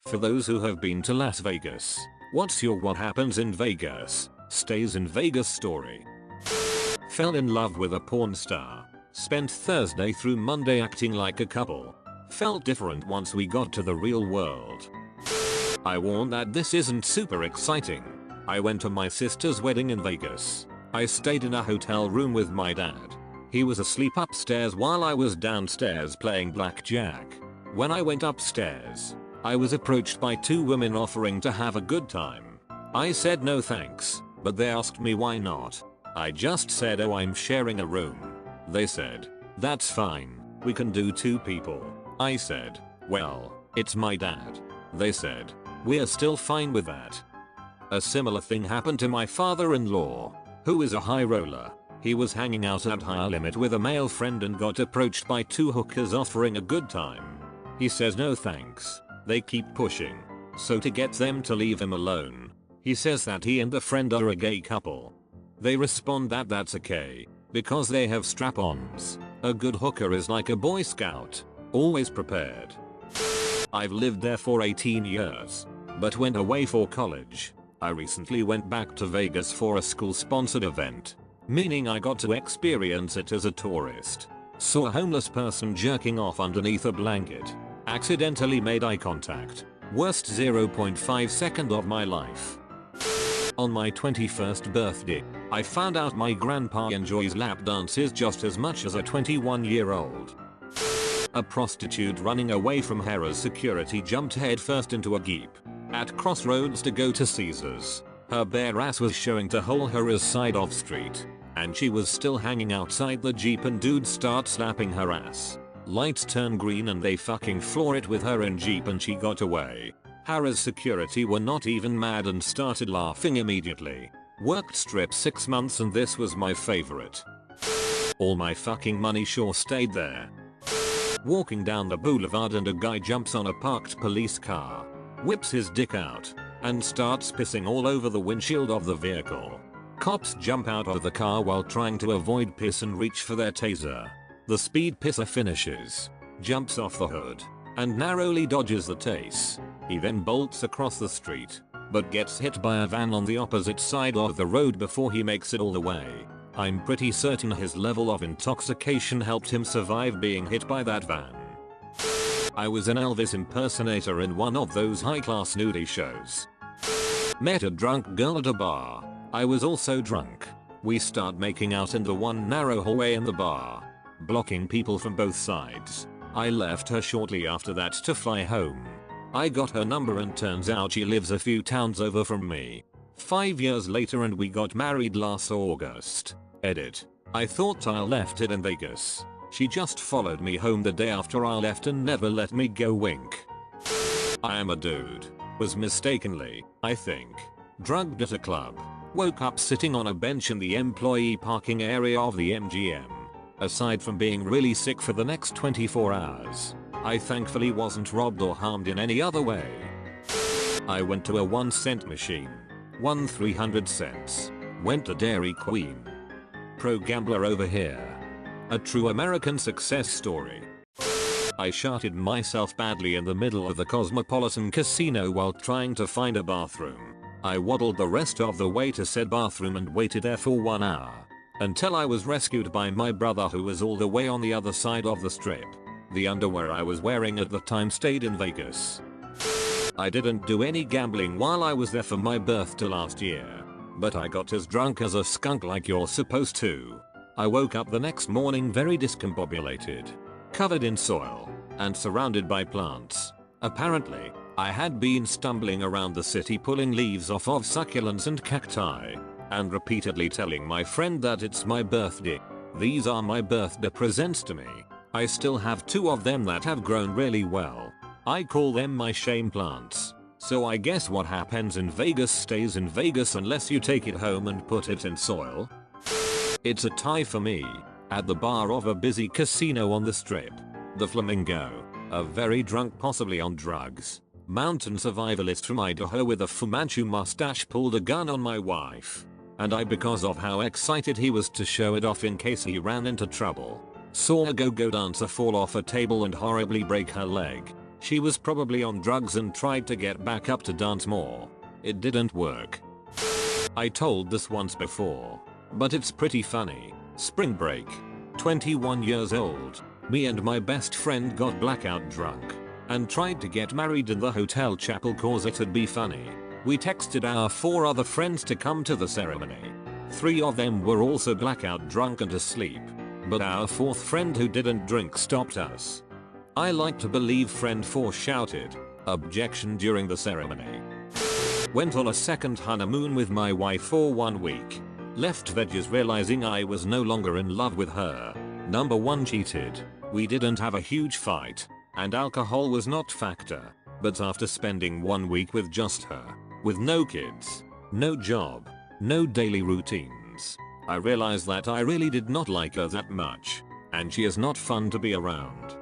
For those who have been to Las Vegas, what's your what happens in Vegas, stays in Vegas story? Fell in love with a porn star. Spent Thursday through Monday acting like a couple. Felt different once we got to the real world. I warn that this isn't super exciting. I went to my sister's wedding in Vegas. I stayed in a hotel room with my dad. He was asleep upstairs while I was downstairs playing blackjack. When I went upstairs, I was approached by two women offering to have a good time. I said no thanks, but they asked me why not. I just said, oh, I'm sharing a room. They said, that's fine, we can do 2 people. I said, well, it's my dad. They said, we're still fine with that. A similar thing happened to my father-in-law, who is a high roller. He was hanging out at High Limit with a male friend and got approached by 2 hookers offering a good time. He says no thanks. They keep pushing. So to get them to leave him alone, he says that he and the friend are a gay couple. They respond that that's okay, because they have strap-ons. A good hooker is like a Boy Scout, always prepared. I've lived there for 18 years, but went away for college. I recently went back to Vegas for a school-sponsored event, meaning I got to experience it as a tourist. Saw a homeless person jerking off underneath a blanket. Accidentally made eye contact. Worst 0.5 second of my life. On my 21st birthday, I found out my grandpa enjoys lap dances just as much as a 21-year-old. A prostitute running away from Harrah's security jumped headfirst into a Jeep at Crossroads to go to Caesars. Her bare ass was showing to whole Harrah's side of street, and she was still hanging outside the Jeep and dudes start slapping her ass. Lights turn green and they fucking floor it with her in Jeep and she got away. Harrah's security were not even mad and started laughing immediately. Worked strip 6 months and this was my favorite. All my fucking money sure stayed there. Walking down the boulevard and a guy jumps on a parked police car, whips his dick out, and starts pissing all over the windshield of the vehicle. Cops jump out of the car while trying to avoid piss and reach for their taser. The speed pisser finishes, jumps off the hood, and narrowly dodges the tase. He then bolts across the street, but gets hit by a van on the opposite side of the road before he makes it all the way. I'm pretty certain his level of intoxication helped him survive being hit by that van. I was an Elvis impersonator in one of those high-class nudie shows. Met a drunk girl at a bar. I was also drunk. We start making out in the one narrow hallway in the bar, blocking people from both sides. I left her shortly after that to fly home. I got her number and turns out she lives a few towns over from me. 5 years later and we got married last August. Edit. I thought I left it in Vegas. She just followed me home the day after I left and never let me go wink. I am a dude. Was mistakenly, I think, drugged at a club. Woke up sitting on a bench in the employee parking area of the MGM. Aside from being really sick for the next 24 hours, I thankfully wasn't robbed or harmed in any other way. I went to a 1 cent machine. Won 300 cents. Went to Dairy Queen. Pro gambler over here. A true American success story. I sharted myself badly in the middle of the Cosmopolitan Casino while trying to find a bathroom. I waddled the rest of the way to said bathroom and waited there for 1 hour. Until I was rescued by my brother who was all the way on the other side of the strip. The underwear I was wearing at the time stayed in Vegas. I didn't do any gambling while I was there for my birthday last year. But I got as drunk as a skunk like you're supposed to. I woke up the next morning very discombobulated, covered in soil, and surrounded by plants. Apparently, I had been stumbling around the city pulling leaves off of succulents and cacti, and repeatedly telling my friend that it's my birthday. These are my birthday presents to me. I still have 2 of them that have grown really well. I call them my shame plants. So I guess what happens in Vegas stays in Vegas unless you take it home and put it in soil. It's a tie for me. At the bar of a busy casino on the strip, the Flamingo, a very drunk, possibly on drugs, mountain survivalist from Idaho with a Fu Manchu mustache pulled a gun on my wife. And I, because of how excited he was to show it off in case he ran into trouble, saw a go-go dancer fall off a table and horribly break her leg. She was probably on drugs and tried to get back up to dance more. It didn't work. I told this once before, but it's pretty funny. Spring break. 21 years old. Me and my best friend got blackout drunk and tried to get married in the hotel chapel cause it'd be funny. We texted our 4 other friends to come to the ceremony. 3 of them were also blackout drunk and asleep, but our 4th friend who didn't drink stopped us. I like to believe friend 4 shouted, "Objection" during the ceremony. Went on a second honeymoon with my wife for 1 week. Left veggies realizing I was no longer in love with her. Number 1 cheated. We didn't have a huge fight, and alcohol was not factor, but after spending 1 week with just her, with no kids, no job, no daily routines, I realized that I really did not like her that much, and she is not fun to be around.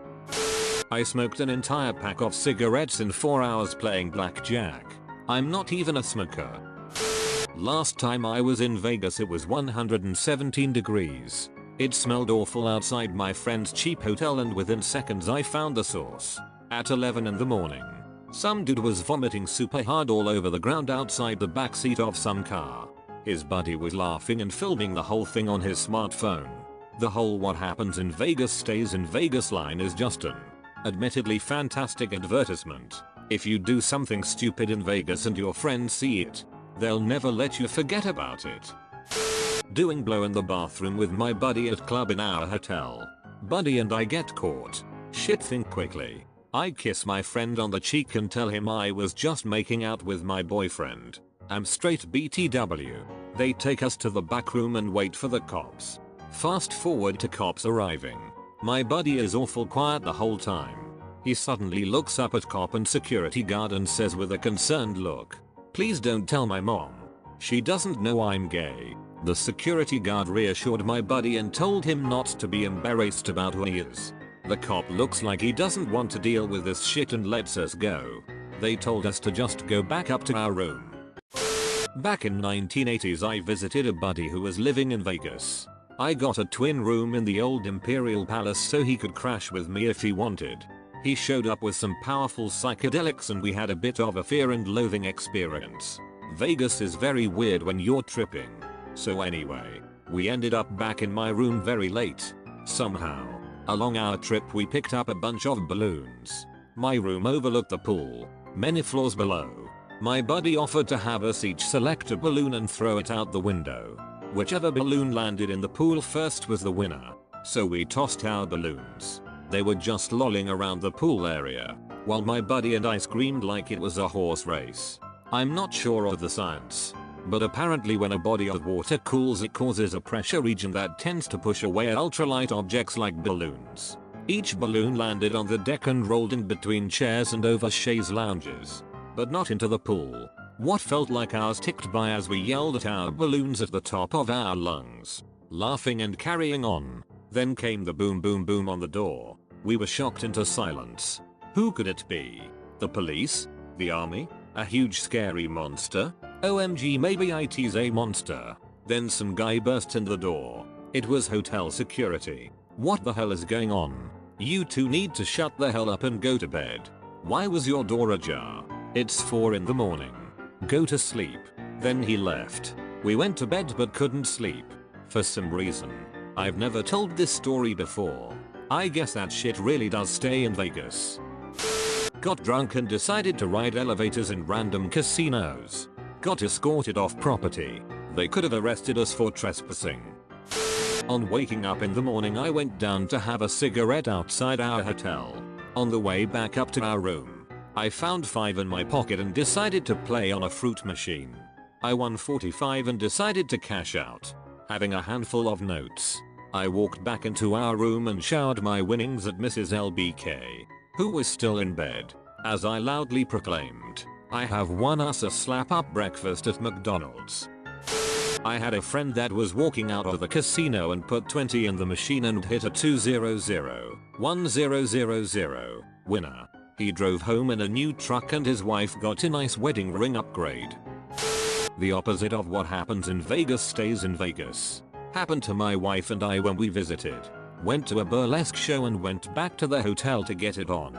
I smoked an entire pack of cigarettes in 4 hours playing blackjack. I'm not even a smoker. Last time I was in Vegas it was 117 degrees. It smelled awful outside my friend's cheap hotel and within seconds I found the source. At 11 in the morning, some dude was vomiting super hard all over the ground outside the backseat of some car. His buddy was laughing and filming the whole thing on his smartphone. The whole "what happens in Vegas stays in Vegas" line is just an admittedly fantastic advertisement. If you do something stupid in Vegas and your friends see it, they'll never let you forget about it. Doing blow in the bathroom with my buddy at club in our hotel. Buddy and I get caught. Shit, think quickly. I kiss my friend on the cheek and tell him I was just making out with my boyfriend. I'm straight BTW. They take us to the back room and wait for the cops. Fast forward to cops arriving. My buddy is awful quiet the whole time. He suddenly looks up at cop and security guard and says with a concerned look, "Please don't tell my mom. She doesn't know I'm gay." The security guard reassured my buddy and told him not to be embarrassed about who he is. The cop looks like he doesn't want to deal with this shit and lets us go. They told us to just go back up to our room. Back in 1980s I visited a buddy who was living in Vegas. I got a twin room in the old Imperial Palace so he could crash with me if he wanted. He showed up with some powerful psychedelics and we had a bit of a fear and loathing experience. Vegas is very weird when you're tripping. So anyway, we ended up back in my room very late. Somehow, along our trip we picked up a bunch of balloons. My room overlooked the pool, many floors below. My buddy offered to have us each select a balloon and throw it out the window. Whichever balloon landed in the pool first was the winner. So we tossed our balloons. They were just lolling around the pool area, while my buddy and I screamed like it was a horse race. I'm not sure of the science, but apparently when a body of water cools it causes a pressure region that tends to push away ultralight objects like balloons. Each balloon landed on the deck and rolled in between chairs and over chaise lounges, but not into the pool. What felt like hours ticked by as we yelled at our balloons at the top of our lungs, laughing and carrying on. Then came the boom boom boom on the door. We were shocked into silence. Who could it be? The police? The army? A huge scary monster? OMG, maybe it's a monster. Then some guy burst in the door. It was hotel security. What the hell is going on? You two need to shut the hell up and go to bed. Why was your door ajar? It's 4 in the morning. Go to sleep. Then he left. We went to bed but couldn't sleep. For some reason. I've never told this story before. I guess that shit really does stay in Vegas. Got drunk and decided to ride elevators in random casinos. Got escorted off property. They could have arrested us for trespassing. On waking up in the morning I went down to have a cigarette outside our hotel. On the way back up to our room, I found 5 in my pocket and decided to play on a fruit machine. I won 45 and decided to cash out. Having a handful of notes, I walked back into our room and showered my winnings at Mrs. LBK, who was still in bed, as I loudly proclaimed, "I have won us a slap-up breakfast at McDonald's." I had a friend that was walking out of the casino and put 20 in the machine and hit a 200-1000 winner. He drove home in a new truck and his wife got a nice wedding ring upgrade. The opposite of what happens in Vegas stays in Vegas happened to my wife and I when we visited. Went to a burlesque show and went back to the hotel to get it on.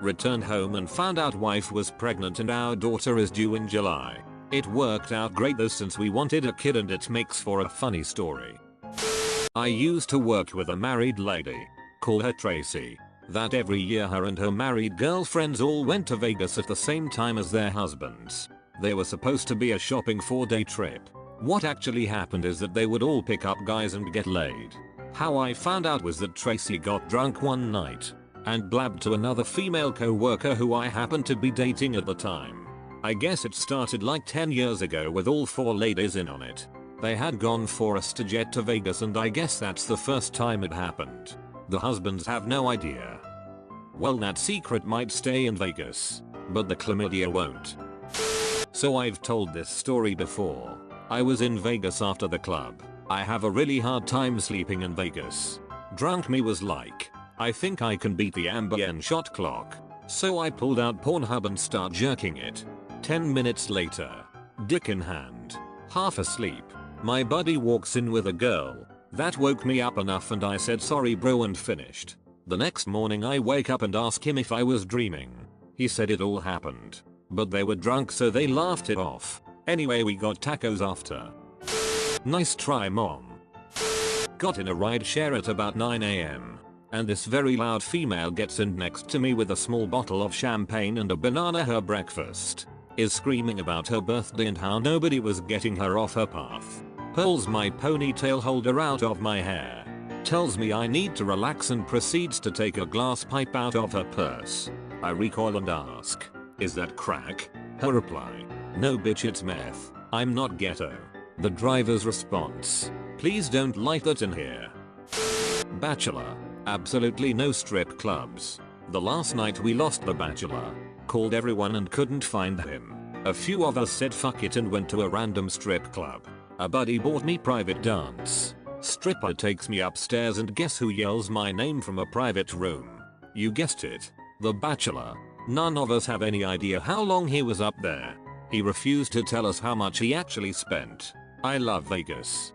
Returned home and found out wife was pregnant and our daughter is due in July. It worked out great though since we wanted a kid and it makes for a funny story. I used to work with a married lady. Call her Tracy. That every year her and her married girlfriends all went to Vegas at the same time as their husbands. They were supposed to be a shopping 4-day trip. What actually happened is that they would all pick up guys and get laid. How I found out was that Tracy got drunk one night and blabbed to another female co-worker who I happened to be dating at the time. I guess it started like 10 years ago with all 4 ladies in on it. They had gone for a jet to Vegas and I guess that's the first time it happened. The husbands have no idea. Well, that secret might stay in Vegas, but the chlamydia won't. So I've told this story before. I was in Vegas after the club. I have a really hard time sleeping in Vegas. Drunk me was like, I think I can beat the Ambien shot clock. So I pulled out Pornhub and start jerking it. 10 minutes later, dick in hand, half asleep, my buddy walks in with a girl. That woke me up enough and I said sorry bro and finished. The next morning I wake up and ask him if I was dreaming. He said it all happened, but they were drunk so they laughed it off. Anyway, we got tacos after. Nice try mom. Got in a ride share at about 9 AM. And this very loud female gets in next to me with a small bottle of champagne and a banana. Her breakfast is screaming about her birthday and how nobody was getting her off her path. Pulls my ponytail holder out of my hair. Tells me I need to relax and proceeds to take a glass pipe out of her purse. I recoil and ask, is that crack? Her reply, no bitch, it's meth. I'm not ghetto. The driver's response, please don't light that in here. Bachelor. Absolutely no strip clubs. The last night we lost the bachelor. Called everyone and couldn't find him. A few of us said fuck it and went to a random strip club. A buddy bought me private dance. Stripper takes me upstairs and guess who yells my name from a private room? You guessed it. The bachelor. None of us have any idea how long he was up there. He refused to tell us how much he actually spent. I love Vegas.